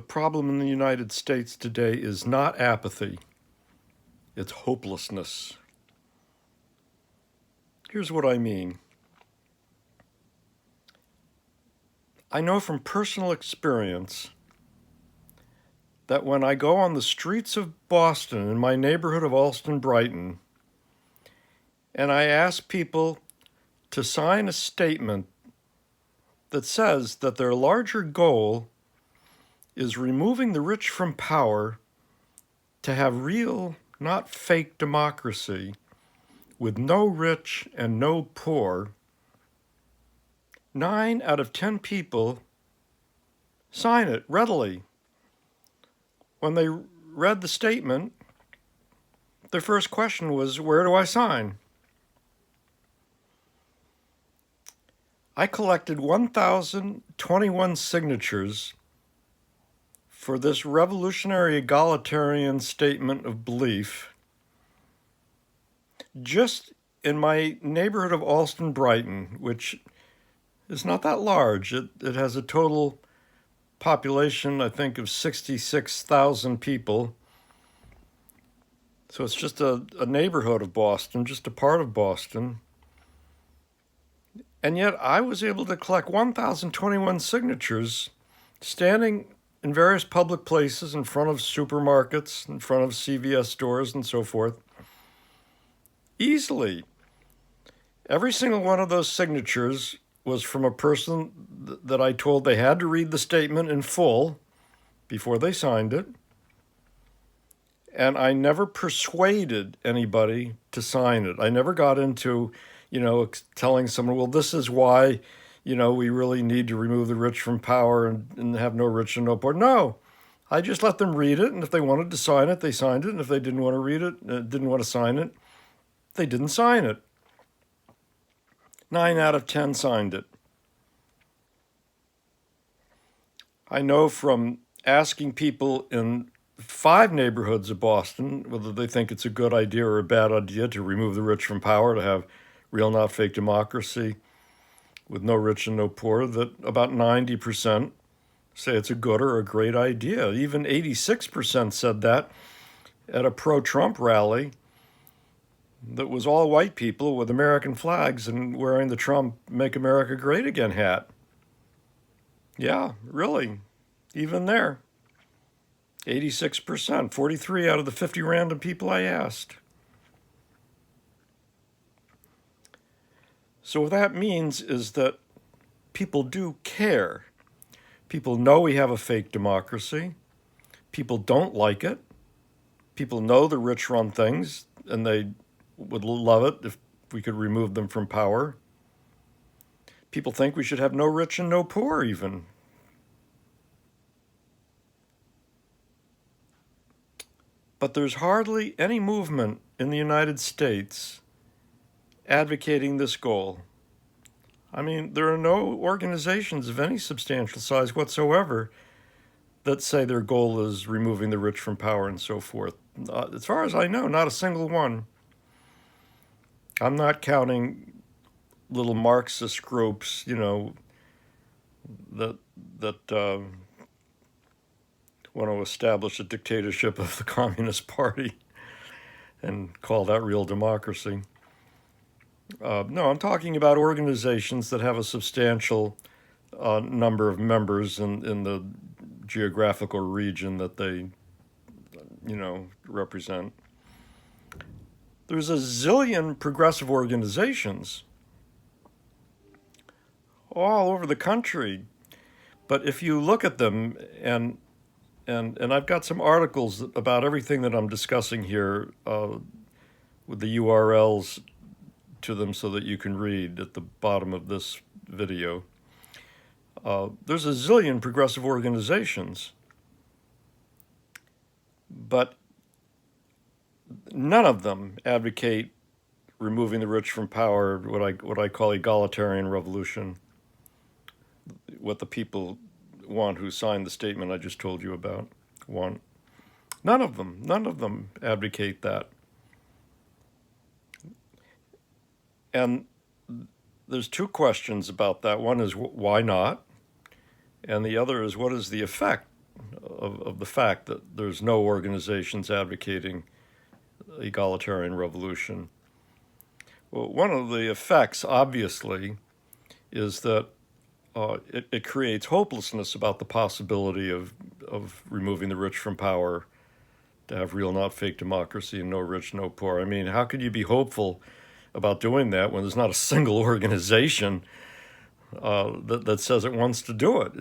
The problem in the United States today is not apathy, it's hopelessness. Here's what I mean. I know from personal experience that when I go on the streets of Boston in my neighborhood of Allston-Brighton and I ask people to sign a statement that says that their larger goal is removing the rich from power to have real, not fake democracy with no rich and no poor, 9 out of 10 people sign it readily. When they read the statement, their first question was, where do I sign? I collected 1,021 signatures for this revolutionary egalitarian statement of belief just in my neighborhood of Allston-Brighton, which is not that large. It has a total population, I think, of 66,000 people. So it's just a neighborhood of Boston, just a part of Boston. And yet I was able to collect 1,021 signatures standing in various public places, in front of supermarkets, in front of CVS stores and so forth, easily. Every single one of those signatures was from a person that I told they had to read the statement in full before they signed it. And I never persuaded anybody to sign it. I never got into, telling someone, well, this is why, we really need to remove the rich from power and have no rich and no poor. No, I just let them read it. And if they wanted to sign it, they signed it. And if they didn't want to read it, didn't want to sign it, they didn't sign it. 9 out of 10 signed it. I know from asking people in 5 neighborhoods of Boston whether they think it's a good idea or a bad idea to remove the rich from power, to have real, not fake democracy with no rich and no poor, that about 90% say it's a good or a great idea. Even 86% said that at a pro-Trump rally that was all white people with American flags and wearing the Trump Make America Great Again hat. Yeah, really, even there. 86%, 43 out of the 50 random people I asked. So what that means is that people do care. People know we have a fake democracy. People don't like it. People know the rich run things, and they would love it if we could remove them from power. People think we should have no rich and no poor even. But there's hardly any movement in the United States advocating this goal. I mean, there are no organizations of any substantial size whatsoever that say their goal is removing the rich from power and so forth. As far as I know, not a single one. I'm not counting little Marxist groups, that want to establish a dictatorship of the Communist Party and call that real democracy. No, I'm talking about organizations that have a substantial number of members in the geographical region that they, represent. There's a zillion progressive organizations all over the country, but if you look at them, and I've got some articles about everything that I'm discussing here with the URLs to them so that you can read at the bottom of this video. There's a zillion progressive organizations, but none of them advocate removing the rich from power, what I call egalitarian revolution, what the people want who signed the statement I just told you about want. None of them advocate that. And there's 2 questions about that. One is why not? And the other is what is the effect of the fact that there's no organizations advocating egalitarian revolution. Well, one of the effects, obviously, is that it creates hopelessness about the possibility of removing the rich from power to have real, not fake democracy and no rich, no poor. I mean, how could you be hopeful about doing that when there's not a single organization that says it wants to do it?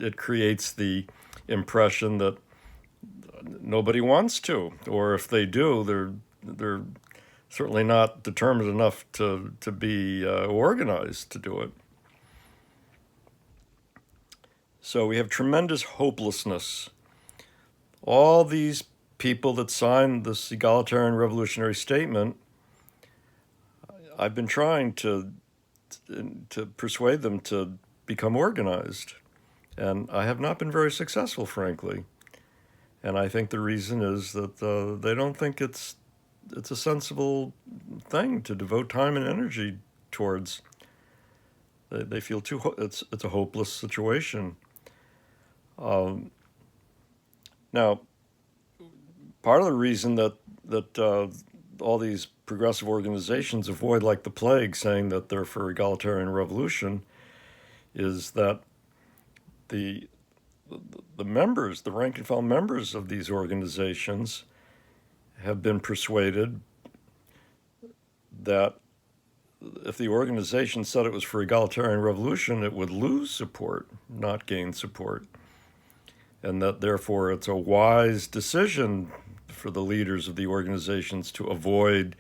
It creates the impression that nobody wants to, or if they do, they're certainly not determined enough to be organized to do it. So we have tremendous hopelessness. All these people that signed this egalitarian revolutionary statement, I've been trying to persuade them to become organized, and I have not been very successful, frankly. And I think the reason is that they don't think it's a sensible thing to devote time and energy towards. They feel it's a hopeless situation. Now, part of the reason that all these progressive organizations avoid like the plague saying that they're for egalitarian revolution is that the members, the rank and file members of these organizations, have been persuaded that if the organization said it was for egalitarian revolution, it would lose support, not gain support. And that therefore it's a wise decision for the leaders of the organizations to avoid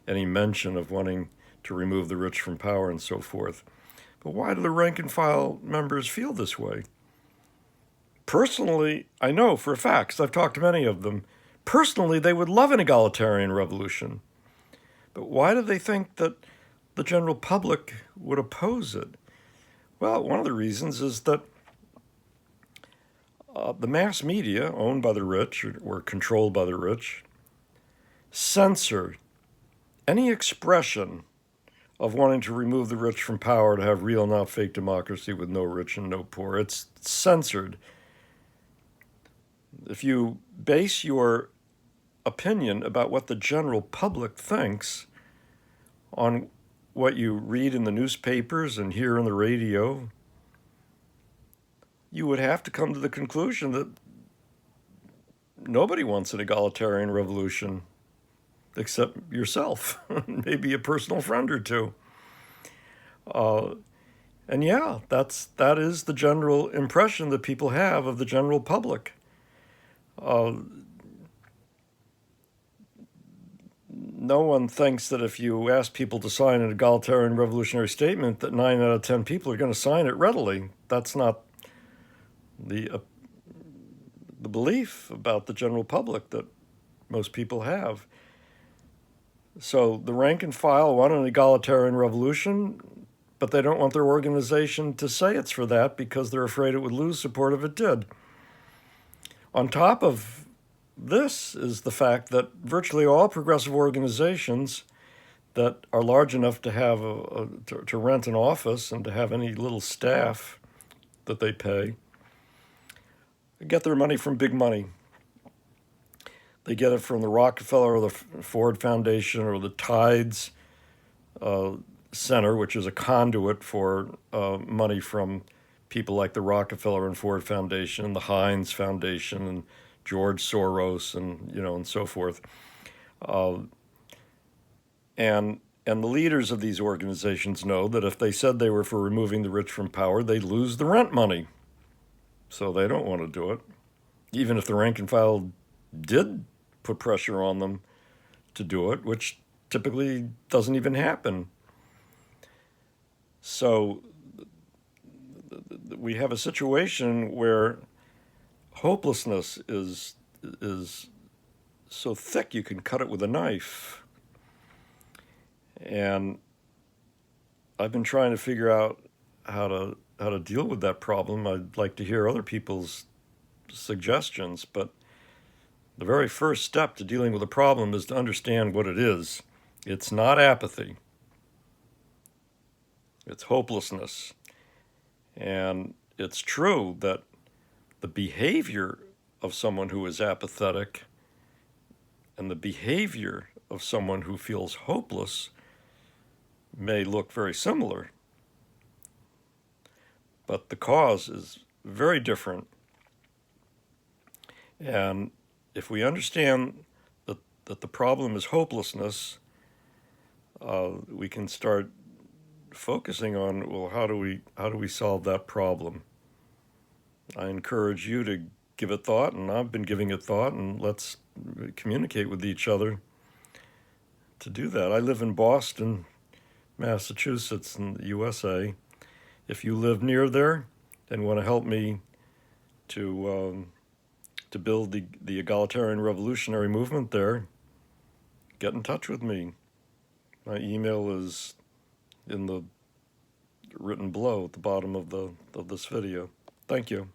any mention of wanting to remove the rich from power and so forth. But why do the rank and file members feel this way? Personally, I know for a fact, 'cause I've talked to many of them, personally they would love an egalitarian revolution. But why do they think that the general public would oppose it? Well, one of the reasons is that the mass media, owned by the rich or controlled by the rich, censor any expression of wanting to remove the rich from power to have real, not fake democracy with no rich and no poor. It's censored. If you base your opinion about what the general public thinks on what you read in the newspapers and hear on the radio, you would have to come to the conclusion that nobody wants an egalitarian revolution except yourself, maybe a personal friend or two. And yeah, that is the general impression that people have of the general public. No one thinks that if you ask people to sign an egalitarian revolutionary statement that 9 out of 10 people are going to sign it readily. That's not the belief about the general public that most people have. So the rank and file want an egalitarian revolution, but they don't want their organization to say it's for that because they're afraid it would lose support if it did. On top of this is the fact that virtually all progressive organizations that are large enough to have to rent an office and to have any little staff that they pay get their money from big money. They get it from the Rockefeller or the Ford Foundation or the Tides Center, which is a conduit for money from people like the Rockefeller and Ford Foundation and the Heinz Foundation and George Soros and and so forth. And the leaders of these organizations know that if they said they were for removing the rich from power, they'd lose the rent money. So they don't want to do it. Even if the rank and file did put pressure on them to do it, which typically doesn't even happen. So we have a situation where hopelessness is so thick you can cut it with a knife. And I've been trying to figure out how to deal with that problem. I'd like to hear other people's suggestions, but the very first step to dealing with a problem is to understand what it is. It's not apathy. It's hopelessness. And it's true that the behavior of someone who is apathetic and the behavior of someone who feels hopeless may look very similar, but the cause is very different. And if we understand that the problem is hopelessness, we can start focusing on, well, how do we solve that problem? I encourage you to give it thought, and I've been giving it thought, and let's communicate with each other to do that. I live in Boston, Massachusetts, in the USA. If you live near there and want to help me to build the egalitarian revolutionary movement there, get in touch with me. My email is in the written below at the bottom of this video. Thank you.